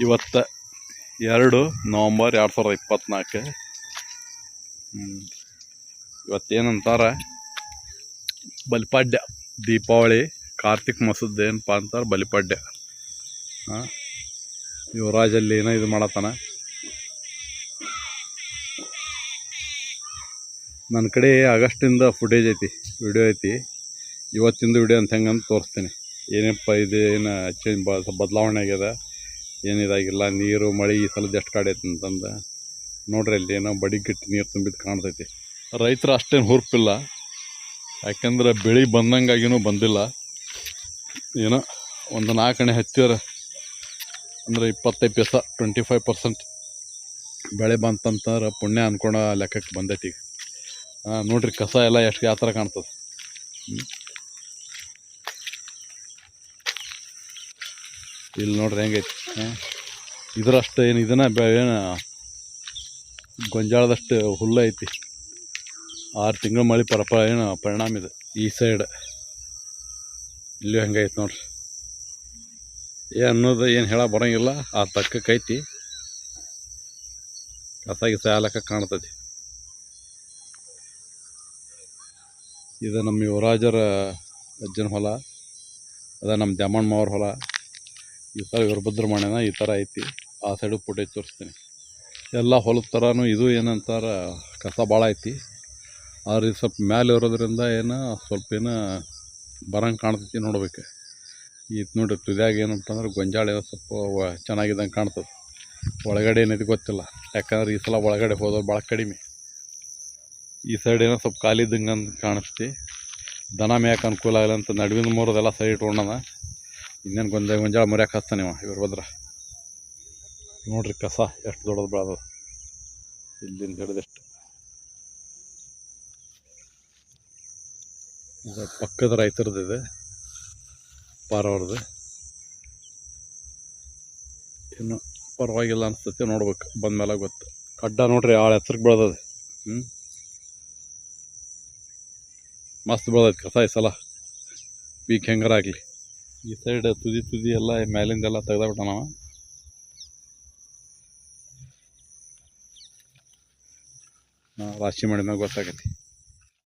ಇವತ್ತು 2 ನವಂಬರ್ 2024. ಇವತ್ತೇನಂತಾರೆ ಬಲಿಪಾಡ್ಯ, ದೀಪಾವಳಿ ಕಾರ್ತಿಕ್ ಮಾಸದ ಏನಪ್ಪ ಅಂತಾರೆ ಬಲಿಪಾಡ್ಯ. ಯುವರಾಜಲ್ಲಿ ಏನೋ ಇದು ಮಾಡತ್ತಾನ. ನನ್ನ ಕಡೆ ಆಗಸ್ಟಿಂದ ಫುಟೇಜ್ ಐತಿ, ವಿಡಿಯೋ ಐತಿ. ಇವತ್ತಿಂದು ವಿಡಿಯೋ ಅಂತ ಹೆಂಗಂತ ತೋರಿಸ್ತೀನಿ. ಏನಪ್ಪ ಇದು ಏನು ಚೇಂಜ್ ಬದಲಾವಣೆ ಆಗ್ಯದ, ಏನಿದಾಗಿಲ್ಲ. ನೀರು ಮಳೆ ಈ ಸಲದ ಎಷ್ಟು ಕಾಡೈತಿ ಅಂತಂದು ನೋಡ್ರಿ. ಅಲ್ಲಿ ಏನೋ ಬಡಿಗಿಟ್ಟು ನೀರು ತುಂಬಿದ್ದು ಕಾಣ್ತೈತಿ. ರೈತರು ಅಷ್ಟೇನು ಹುರುಪಿಲ್ಲ, ಯಾಕೆಂದ್ರೆ ಬೆಳೆ ಬಂದಂಗಾಗಿನೂ ಬಂದಿಲ್ಲ. ಏನೋ ಒಂದು 4 ಎಣೆ ಹಚ್ಚಿದ್ರೆ ಅಂದರೆ 25 ಪೈಸೆ 25% ಬೆಳೆ ಬಂತಂತಾರೆ ಪುಣ್ಯ ಅನ್ಕೊಳೋ ಲೆಕ್ಕಕ್ಕೆ ಬಂದೈತಿ ಈಗ. ನೋಡ್ರಿ ಕಸ ಎಲ್ಲ ಎಷ್ಟು ಯಾವ ಥರ ಕಾಣ್ತದೆ. ಇಲ್ಲಿ ನೋಡ್ರಿ ಹೆಂಗೈತಿ. ಇದರಷ್ಟು ಏನು ಇದನ್ನ ಏನು ಗೊಂಜಾಳದಷ್ಟು ಹುಲ್ಲು ಐತಿ. 6 ತಿಂಗಳು ಮಳೆ ಪರಿಣಾಮ ಇದೆ. ಈ ಸೈಡ್ ಇಲ್ಲೂ ಹೆಂಗೈತಿ ನೋಡ್ರಿ. ಅನ್ನೋದು ಏನು ಹೇಳಕ್ಕೆ ಬರೋಂಗಿಲ್ಲ, ಆ ತಕ್ಕೈತಿ. ಕಸ ಗಿಸ ಲೆಕ್ಕ ಕಾಣ್ತೈತಿ. ಇದು ನಮ್ಮ ಯುವರಾಜರ ಅಜ್ಜನ ಹೊಲ, ಅದ ನಮ್ಮ ದ್ಯಾಮಣ್ಣ ಮಾವ್ರ ಹೊಲ. ಈ ಥರ ವೀರಭದ್ರಮಣ್ಯನ ಈ ಥರ ಐತಿ. ಆ ಸೈಡು ಫುಟೇಜ್ ತೋರಿಸ್ತೀನಿ. ಎಲ್ಲ ಹೊಲದ ಥರನೂ ಇದು ಏನಂತಾರೆ ಕಸ ಭಾಳ ಐತಿ. ಆದ್ರೆ ಇದು ಸ್ವಲ್ಪ ಮ್ಯಾಲೆ ಇರೋದ್ರಿಂದ ಏನು ಸ್ವಲ್ಪ ಏನೋ ಬರಂಗೆ ಕಾಣ್ತೈತಿ. ನೋಡ್ಬೇಕು. ಇದು ನೋಡ್ರಿ ತುದಿಯಾಗ ಏನಂತಂದ್ರೆ ಗೊಂಜಾಳ ಏನೋ ಸ್ವಲ್ಪ ಚೆನ್ನಾಗಿದ್ದಂಗೆ ಕಾಣ್ತದೆ. ಒಳಗಡೆ ಏನೈತಿ ಗೊತ್ತಿಲ್ಲ, ಯಾಕಂದ್ರೆ ಈ ಸಲ ಒಳಗಡೆ ಹೋದವ್ರು ಭಾಳ ಕಡಿಮೆ. ಈ ಸೈಡ್ ಏನೋ ಸ್ವಲ್ಪ ಖಾಲಿ ಇದ್ದಂಗೆ ಅಂತ ಕಾಣಿಸ್ತಿ. ದನ ಮೇಯಕ್ಕೆ ಅನುಕೂಲ ಆಗಲ್ಲ ಅಂತ ನಡುವಿನ ಮೂರದೆಲ್ಲ ಸೈಡ್ ಇಟ್ಕೊಂಡದ. ಇನ್ನೇನು ಗೊಂಜಾಳ ಮುರಿಯಕ್ಕೆ ಹಚ್ತಾನೆ ಇವ್ರು ನೋಡ್ರಿ ಕಸ ಎಷ್ಟು ದೊಡ್ಡದು ಬೆಳೆದ ಇಲ್ಲಿಂದ ಹಿಡಿದಷ್ಟು. ಇದು ಪಕ್ಕದ ರೈತರದ್ದು, ಇದೆ ಪಾರವ್ರದ್ದು. ಇನ್ನು ಪರವಾಗಿಲ್ಲ ಅನಿಸ್ತೈತೆ, ನೋಡ್ಬೇಕು ಬಂದಮೇಲೆ ಗೊತ್ತು. ಕಡ್ಡ ನೋಡ್ರಿ ಆಳ ಎತ್ತರಕ್ಕೆ ಬೆಳೆದದೆ. ಮಸ್ತ್ ಬೆಳೆದೈತೆ ಕಸ ಈ ಸಲ. ಪೀಕ್ ಹೆಂಗಾರ ಆಗಲಿ. ಈ ಸೈಡ್ ತುದಿ ಎಲ್ಲ ಮ್ಯಾಲಿಂದೆಲ್ಲ ತೆಗ್ದಾಬಿಟ್ಟ ನಾವು. ರಾಶಿ ಮಾಡಿದ್ಮೇಲೆ ಗೊತ್ತಾಗೈತಿ.